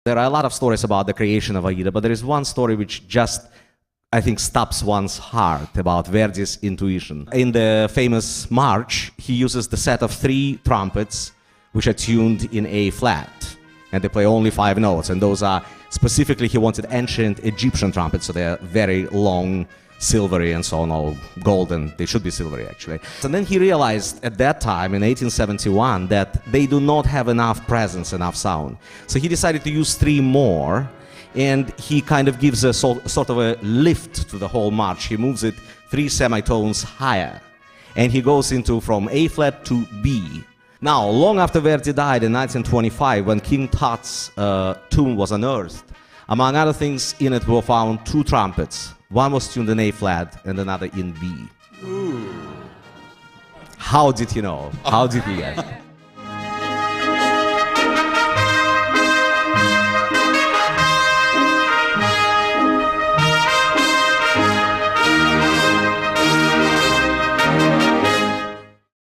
There are a lot of stories about the creation of Aida, but there is one story which just, I think, stops one's heart about Verdi's intuition. In the famous march, he uses the set of 3 trumpets which are tuned in A flat, and they play only 5 notes, and those are specifically, he wanted ancient Egyptian trumpets, so they're very long, silvery and so on, or golden. They should be silvery, actually. And then he realized at that time, in 1871, that they do not have enough presence, enough sound. So he decided to use 3 more, and he kind of gives a sort of a lift to the whole march. He moves it 3 semitones higher, and he goes into from A flat to B. Now, long after Verdi died in 1925, when King Tut's tomb was unearthed, among other things in it were found 2 trumpets. One was tuned in A flat and another in B. Ooh. How did he know? How did he guess?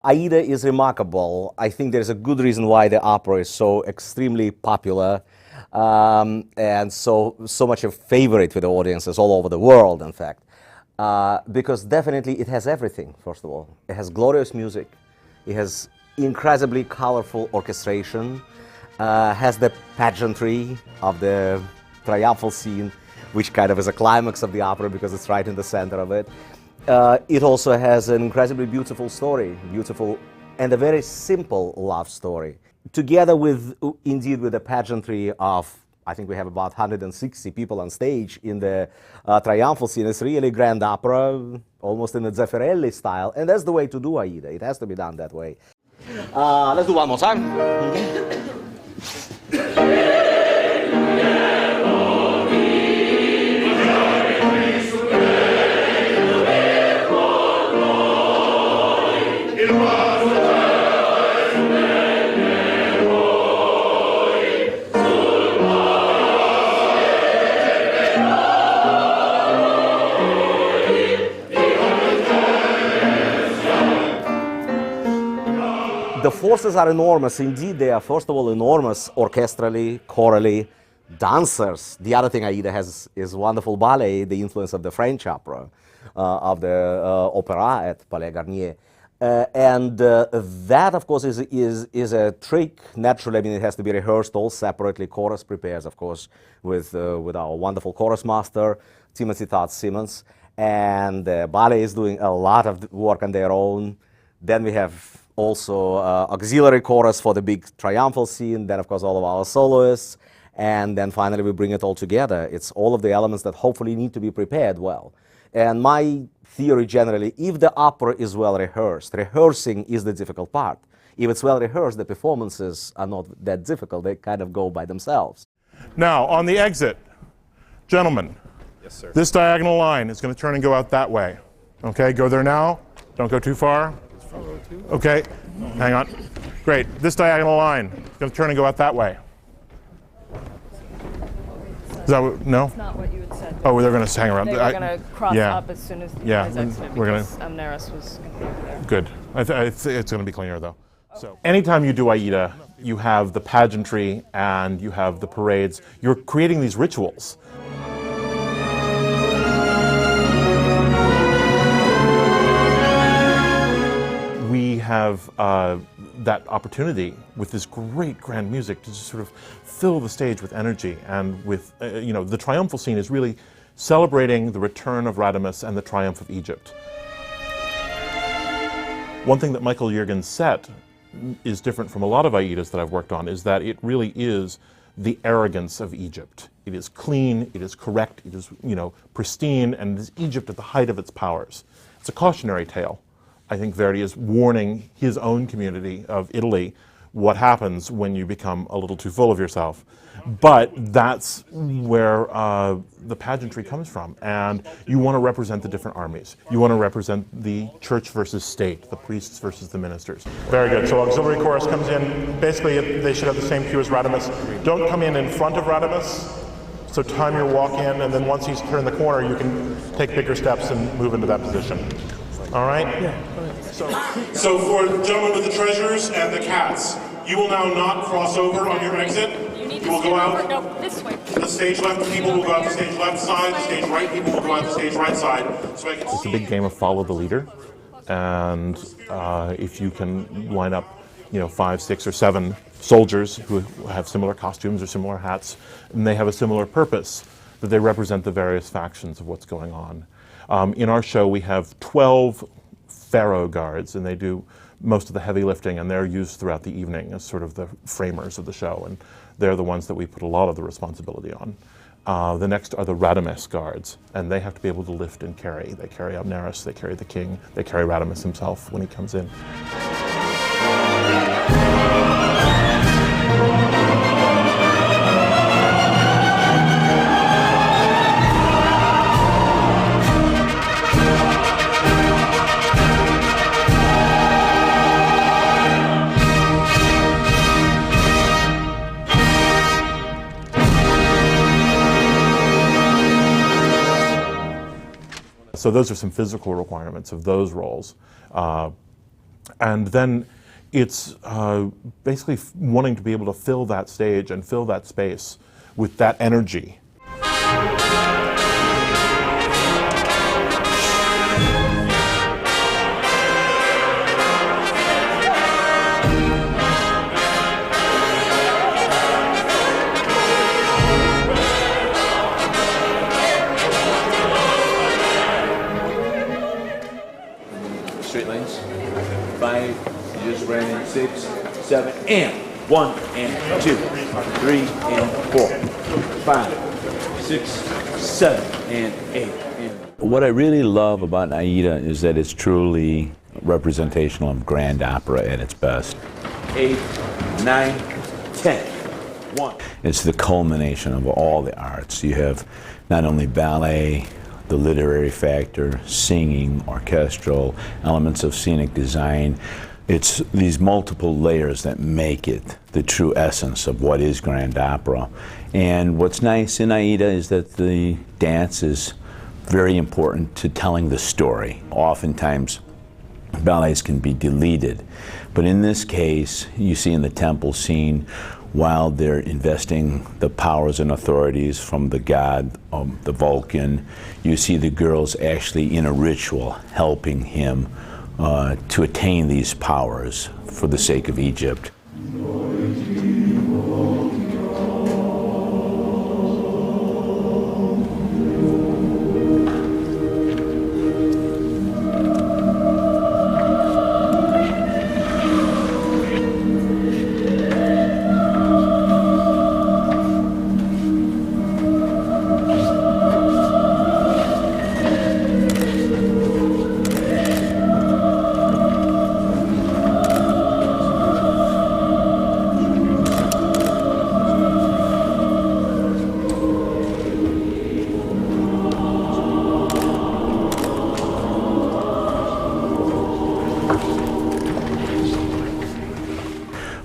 Aida is remarkable. I think there's a good reason why the opera is so extremely popular. And so much a favorite with the audiences all over the world, in fact, because definitely it has everything. First of all, it has glorious music, it has incredibly colorful orchestration, has the pageantry of the triumphal scene, which kind of is a climax of the opera because it's right in the center of it. It also has an incredibly beautiful story, and a very simple love story. Together with, indeed, with the pageantry of, I think we have about 160 people on stage in the triumphal scene. It's really grand opera, almost in a Zeffirelli style, and that's the way to do Aida. It has to be done that way. Let's do one more time. The forces are enormous. Indeed, they are, first of all, enormous orchestrally, chorally, dancers. The other thing Aida has is wonderful ballet, the influence of the French opera, of the opera at Palais Garnier. And that, of course, is a trick. Naturally, I mean, it has to be rehearsed all separately. Chorus prepares, of course, with our wonderful chorus master, Timothy Todd Simmons. And ballet is doing a lot of work on their own. Then we have also auxiliary chorus for the big triumphal scene, then of course all of our soloists, and then finally we bring it all together. It's all of the elements that hopefully need to be prepared well. And my theory generally, if the opera is well rehearsed, rehearsing is the difficult part. If it's well rehearsed, the performances are not that difficult, they kind of go by themselves. Now, on the exit, gentlemen, yes, sir. This diagonal line is going to turn and go out that way. Okay, go there now, don't go too far. Okay, hang on. Great. This diagonal line is going to turn and go out that way. Is that what, no? That's not what you had said. Oh, they're going to hang around. They were going to cross up as soon as the guys exited because Amneris was going to be over there. Good. It's going to be cleaner, though. Okay. So, anytime you do Aida, you have the pageantry and you have the parades. You're creating these rituals. We have that opportunity with this great grand music to just sort of fill the stage with energy, and with, you know, the triumphal scene is really celebrating the return of Radames and the triumph of Egypt. One thing that Michael Jürgens' set is different from a lot of Aidas that I've worked on is that it really is the arrogance of Egypt. It is clean, it is correct, it is, you know, pristine, and it is Egypt at the height of its powers. It's a cautionary tale. I think Verdi is warning his own community of Italy what happens when you become a little too full of yourself. But that's where the pageantry comes from. And you want to represent the different armies. You want to represent the church versus state, the priests versus the ministers. Very good. So auxiliary chorus comes in. Basically, they should have the same cue as Radames. Don't come in front of Radames. So time your walk in, and then once he's turned the corner, you can take bigger steps and move into that position. All right? Yeah. So for the gentleman with the treasures and the cats, You will now not cross over on your exit. You will go out. No, this way. The stage left people will go out the stage left side. The stage right people will go out the stage right side. So I can It's a big game of follow the leader, and if you can line up, 5, 6, or 7 soldiers who have similar costumes or similar hats, and they have a similar purpose, that they represent the various factions of what's going on. In our show, we have 12 pharaoh guards, and they do most of the heavy lifting, and they're used throughout the evening as sort of the framers of the show, and they're the ones that we put a lot of the responsibility on. The next are the Radames guards, and they have to be able to lift and carry. They carry Amneris, they carry the king, they carry Radames himself when he comes in. So those are some physical requirements of those roles. And then it's basically wanting to be able to fill that stage and fill that space with that energy. Straight lines. 5, you just ran in 6, 7, and 1, and 2, 3, and 4, 5, 6, 7, and 8. What I really love about Aida is that it's truly representational of grand opera at its best. 8, 9, 10. 1. It's the culmination of all the arts. You have not only ballet, the literary factor, singing, orchestral, elements of scenic design. It's these multiple layers that make it the true essence of what is grand opera. And what's nice in Aida is that the dance is very important to telling the story. Oftentimes, ballets can be deleted, but in this case, you see in the temple scene, while they're investing the powers and authorities from the god, the Vulcan, you see the girls actually in a ritual helping him to attain these powers for the sake of Egypt.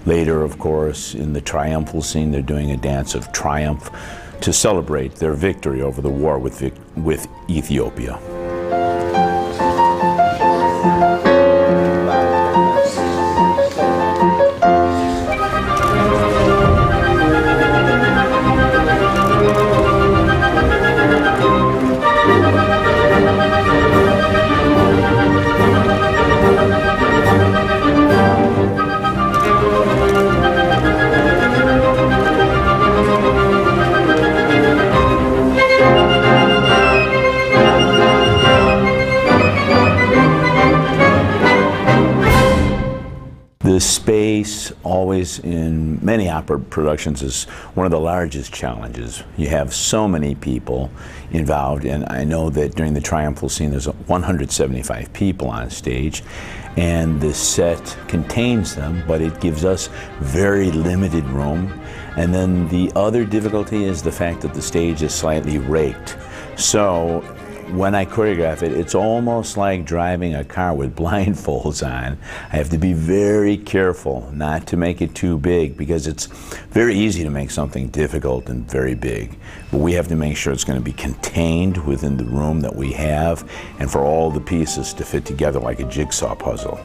Later, of course, in the triumphal scene, they're doing a dance of triumph to celebrate their victory over the war with Ethiopia. The space, always in many opera productions, is one of the largest challenges. You have so many people involved, and I know that during the triumphal scene there's 175 people on stage, and the set contains them, but it gives us very limited room. And then the other difficulty is the fact that the stage is slightly raked. So when I choreograph it, it's almost like driving a car with blindfolds on. I have to be very careful not to make it too big, because it's very easy to make something difficult and very big. But we have to make sure it's going to be contained within the room that we have, and for all the pieces to fit together like a jigsaw puzzle.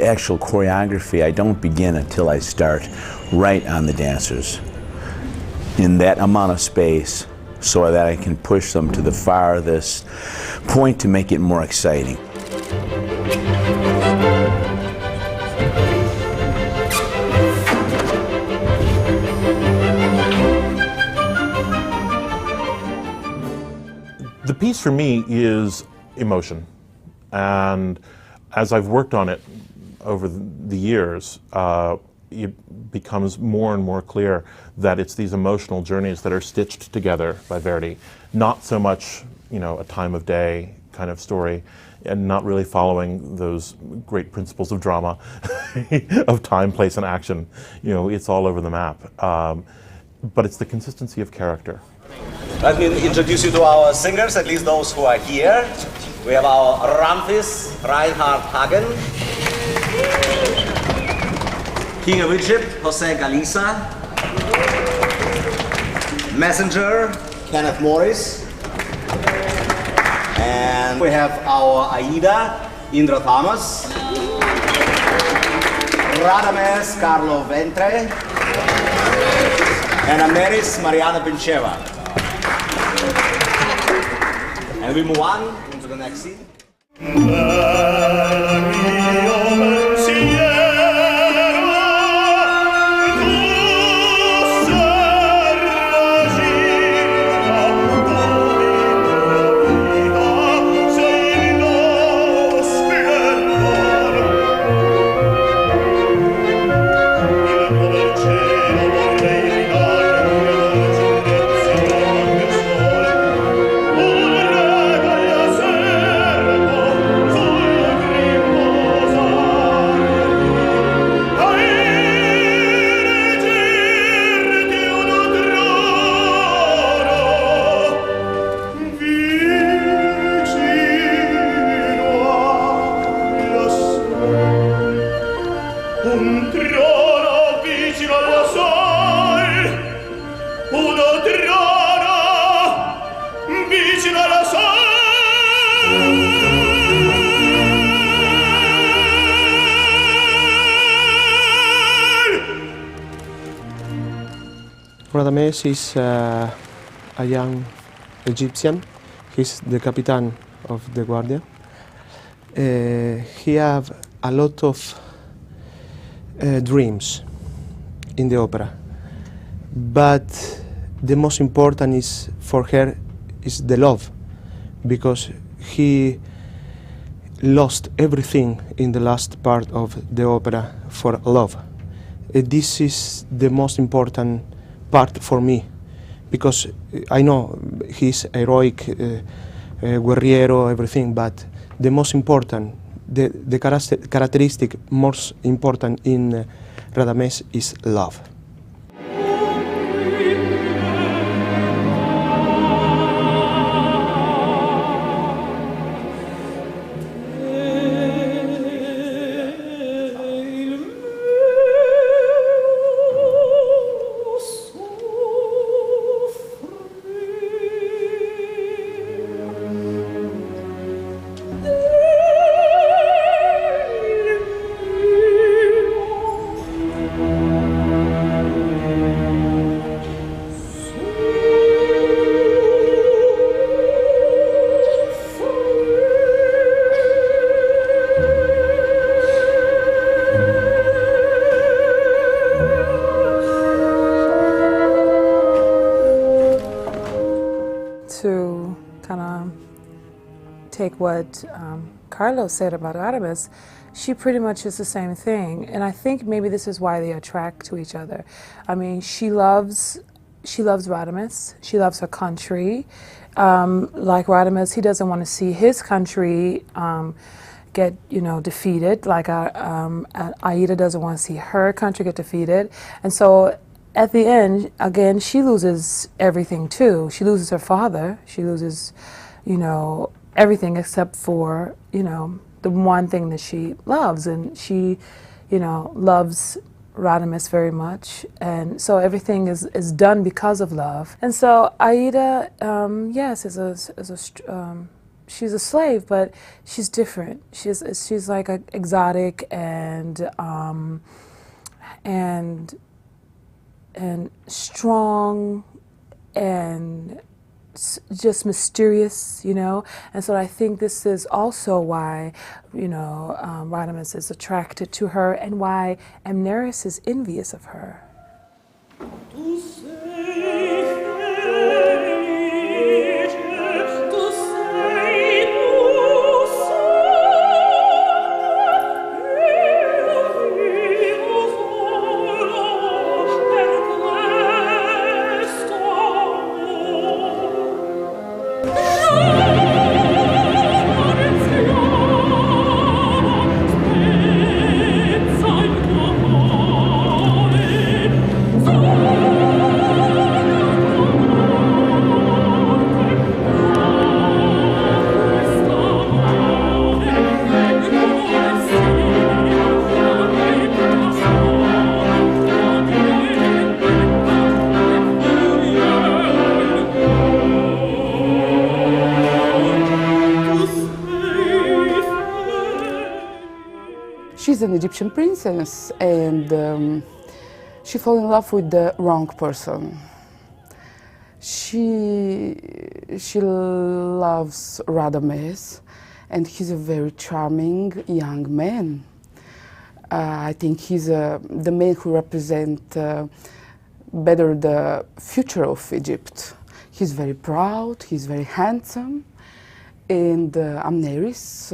actual choreography, I don't begin until I start right on the dancers in that amount of space so that I can push them to the farthest point to make it more exciting. The piece for me is emotion, and as I've worked on it over the years, it becomes more and more clear that it's these emotional journeys that are stitched together by Verdi, not so much, you know, a time of day kind of story, and not really following those great principles of drama, of time, place, and action. You know, it's all over the map. But it's the consistency of character. Let me introduce you to our singers, at least those who are here. We have our Ramfis, Reinhard Hagen, King of Egypt, Jose Galisa, Messenger, Kenneth Morris, and we have our Aida, Indra Thomas, Radames, Carlo Ventre, and Amneris, Mariana Pincheva. And we move on into the next scene. Radames is a young Egyptian. He's the captain of the Guardia. He have a lot of dreams in the opera, but the most important is for her is the love, because he lost everything in the last part of the opera for love. This is the most important part for me, because I know he's heroic, guerriero, everything, but the most important, the characteristic most important in Radames is love. To kind of take what Carlos said about Radames, she pretty much is the same thing, and I think maybe this is why they attract to each other. I mean, she loves Radames. She loves her country. Like Radames, he doesn't want to see his country get, you know, defeated. Like Aida doesn't want to see her country get defeated, and so at the end, again, she loses everything too. She loses her father. She loses, you know, everything except for, you know, the one thing that she loves. And she, you know, loves Radames very much. And so everything is she's a slave, but she's different. She's like exotic and strong and just mysterious, you know. And so I think this is also why, you know, Rodimus is attracted to her and why Amneris is envious of her. She's an Egyptian princess, and she fell in love with the wrong person. She loves Radames, and he's a very charming young man. I think he's the man who represents better the future of Egypt. He's very proud, he's very handsome. And Amneris,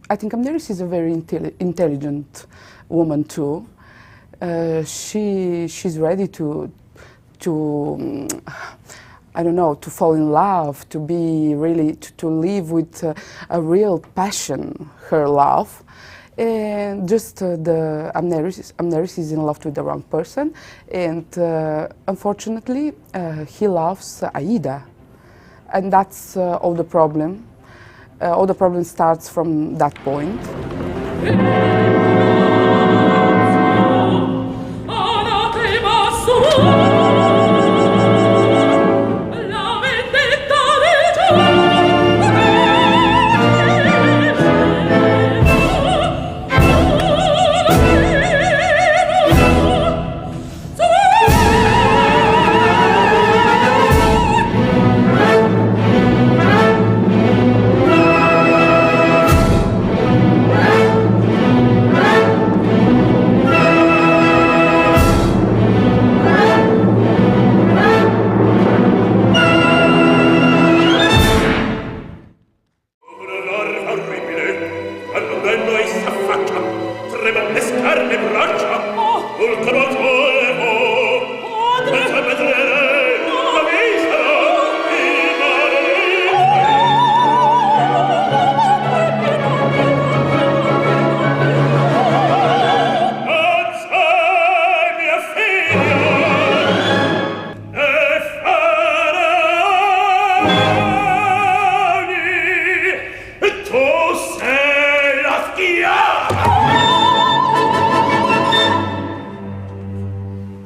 I think Amneris is a very intelligent woman too. She's ready to I don't know, to fall in love, to be really, to live with a real passion, her love. And just the Amneris is in love with the wrong person, and unfortunately he loves Aida. And that's all the problem. All the problem starts from that point.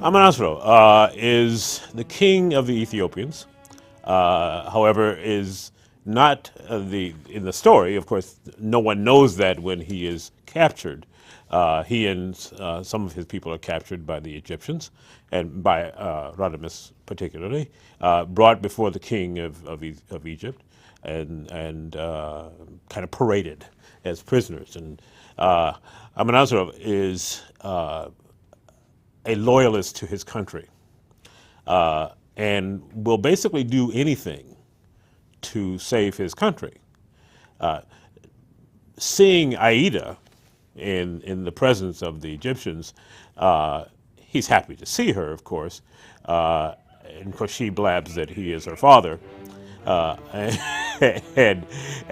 Amonasro is the king of the Ethiopians, however, is not in the story, of course, no one knows that when he is captured. He and some of his people are captured by the Egyptians, and by Radames particularly, brought before the king of Egypt, and kind of paraded as prisoners. And Amonasro is a loyalist to his country, and will basically do anything to save his country. Seeing Aida in the presence of the Egyptians, he's happy to see her, of course, and of course she blabs that he is her father.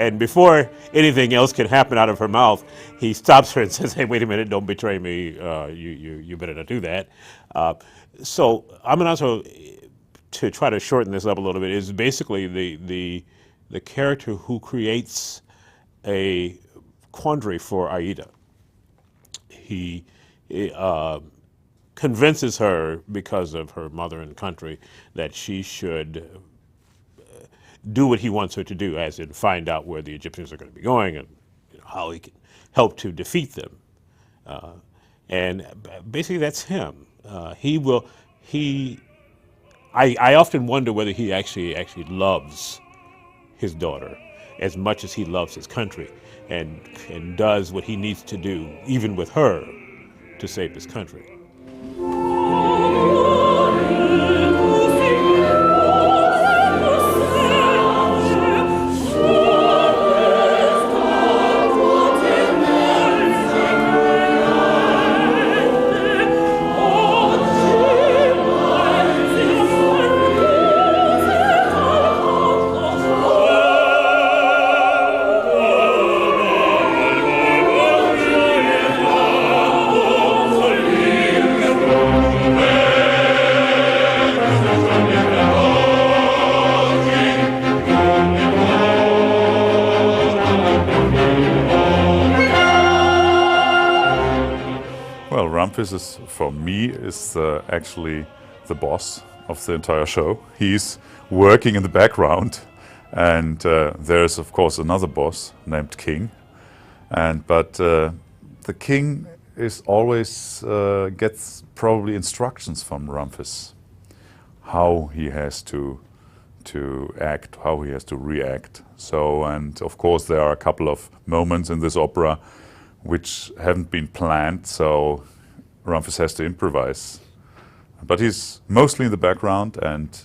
And before anything else can happen out of her mouth, he stops her and says, "Hey, wait a minute! Don't betray me. You better not do that." So Amonasro, to try to shorten this up a little bit, is basically the character who creates a quandary for Aida. He convinces her, because of her mother and country, that she should do what he wants her to do, as in find out where the Egyptians are going to be going and how he can help to defeat them. And basically that's him. I often wonder whether he actually loves his daughter as much as he loves his country, and does what he needs to do, even with her, to save his country. Well, Ramfis is, for me, is actually the boss of the entire show. He's working in the background, and there's of course another boss named King. But the king is always gets probably instructions from Ramfis, how he has to act, how he has to react. So, and of course there are a couple of moments in this opera which haven't been planned, so Ramfis has to improvise. But he's mostly in the background and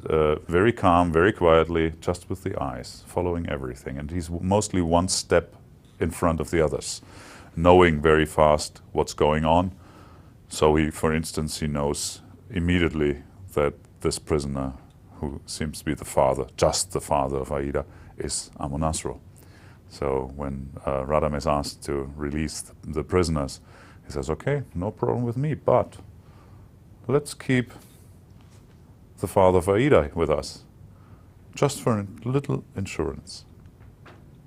very calm, very quietly, just with the eyes, following everything. And he's mostly one step in front of the others, knowing very fast what's going on. So he, for instance, he knows immediately that this prisoner, who seems to be the father, just the father of Aida, is Amonasro. So when Radam is asked to release the prisoners, he says, okay, no problem with me, but let's keep the father of Aida with us, just for a little insurance.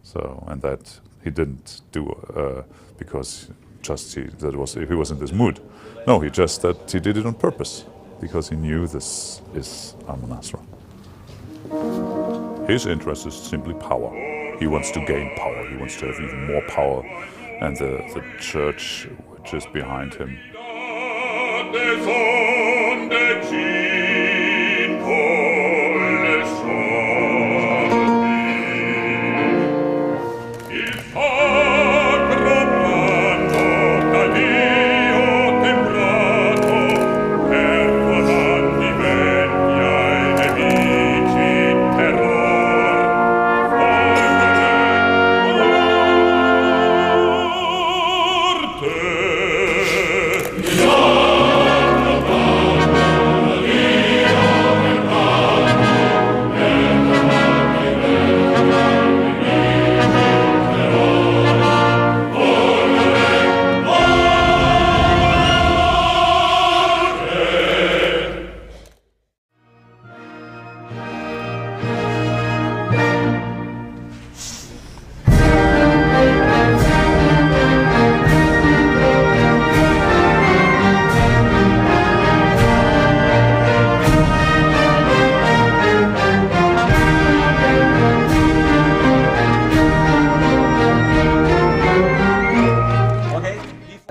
So, and that he didn't do because just he was in this mood. No, he did it on purpose, because he knew this is Amonasro. His interest is simply power. He wants to gain power. He wants to have even more power, and the church which is behind him.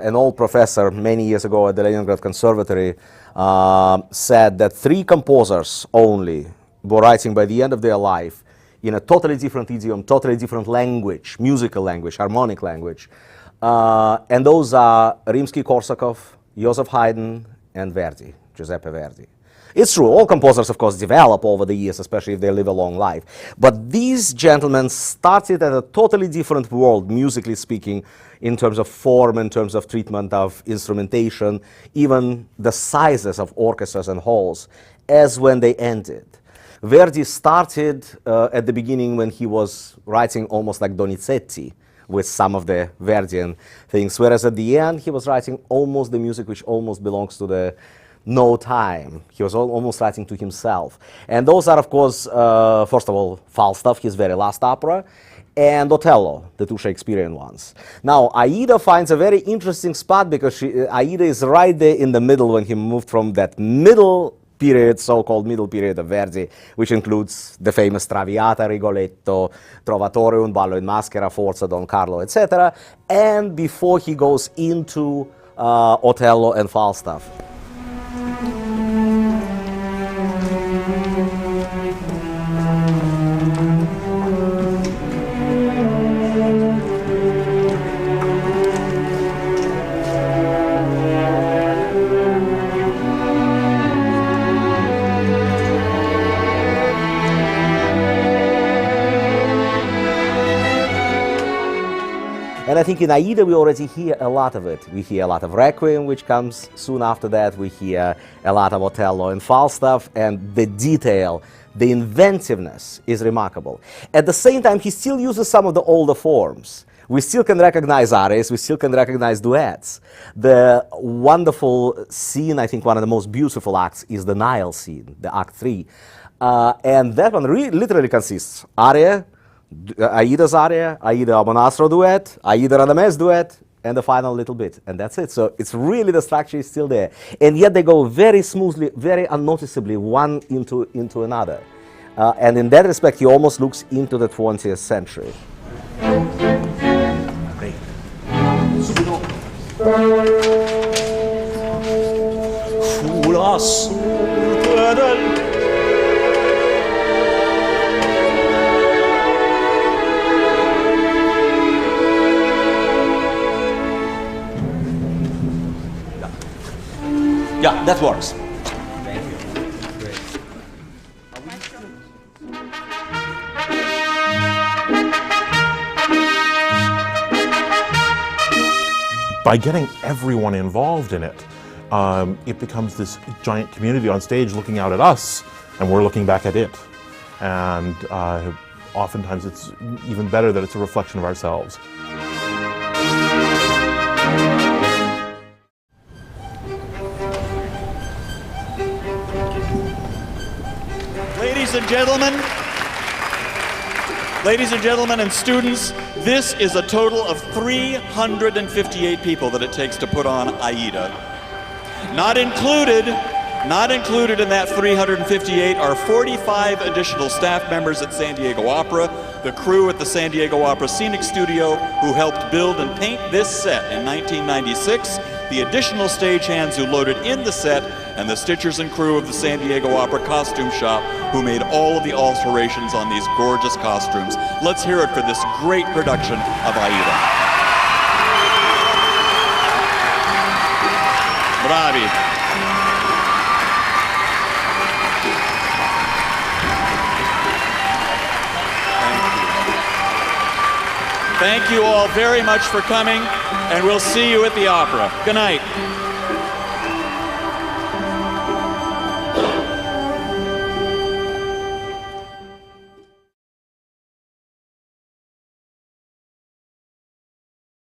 An old professor many years ago at the Leningrad Conservatory said that 3 composers only were writing by the end of their life in a totally different idiom, totally different language, musical language, harmonic language. And those are Rimsky-Korsakov, Joseph Haydn, and Verdi, Giuseppe Verdi. It's true, all composers, of course, develop over the years, especially if they live a long life. But these gentlemen started at a totally different world, musically speaking, in terms of form, in terms of treatment of instrumentation, even the sizes of orchestras and halls, as when they ended. Verdi started at the beginning when he was writing almost like Donizetti, with some of the Verdian things, whereas at the end he was writing almost the music which almost belongs to the no time. He was almost writing to himself. And those are, of course, first of all, Falstaff, his very last opera, and Othello, the 2 Shakespearean ones. Now, Aida finds a very interesting spot because Aida is right there in the middle when he moved from that middle period, so-called middle period of Verdi, which includes the famous Traviata, Rigoletto, Trovatore, Un ballo in maschera, Forza, Don Carlo, etc., and before he goes into Otello and Falstaff. And I think in Aida we already hear a lot of it. We hear a lot of Requiem, which comes soon after that. We hear a lot of Otello and Falstaff, and the detail, the inventiveness is remarkable. At the same time, he still uses some of the older forms. We still can recognize arias, we still can recognize duets. The wonderful scene, I think one of the most beautiful acts, is the Nile scene, the Act 3. And that one literally consists aria, Aida's aria, Aida Amonasro duet, Aida Radames duet, and the final little bit, and that's it. So it's really, the structure is still there, and yet they go very smoothly, very unnoticeably, one into another. And in that respect, he almost looks into the 20th century. Great. Yeah, that works. Thank you. Great. By getting everyone involved in it, it becomes this giant community on stage looking out at us, and we're looking back at it. And oftentimes it's even better that it's a reflection of ourselves. Ladies and gentlemen and students, this is a total of 358 people that it takes to put on Aida. Not included in that 358 are 45 additional staff members at San Diego Opera, the crew at the San Diego Opera Scenic Studio who helped build and paint this set in 1996, the additional stagehands who loaded in the set, and the stitchers and crew of the San Diego Opera Costume Shop who made all of the alterations on these gorgeous costumes. Let's hear it for this great production of Aida. Bravi. Thank you all very much for coming, and we'll see you at the opera. Good night.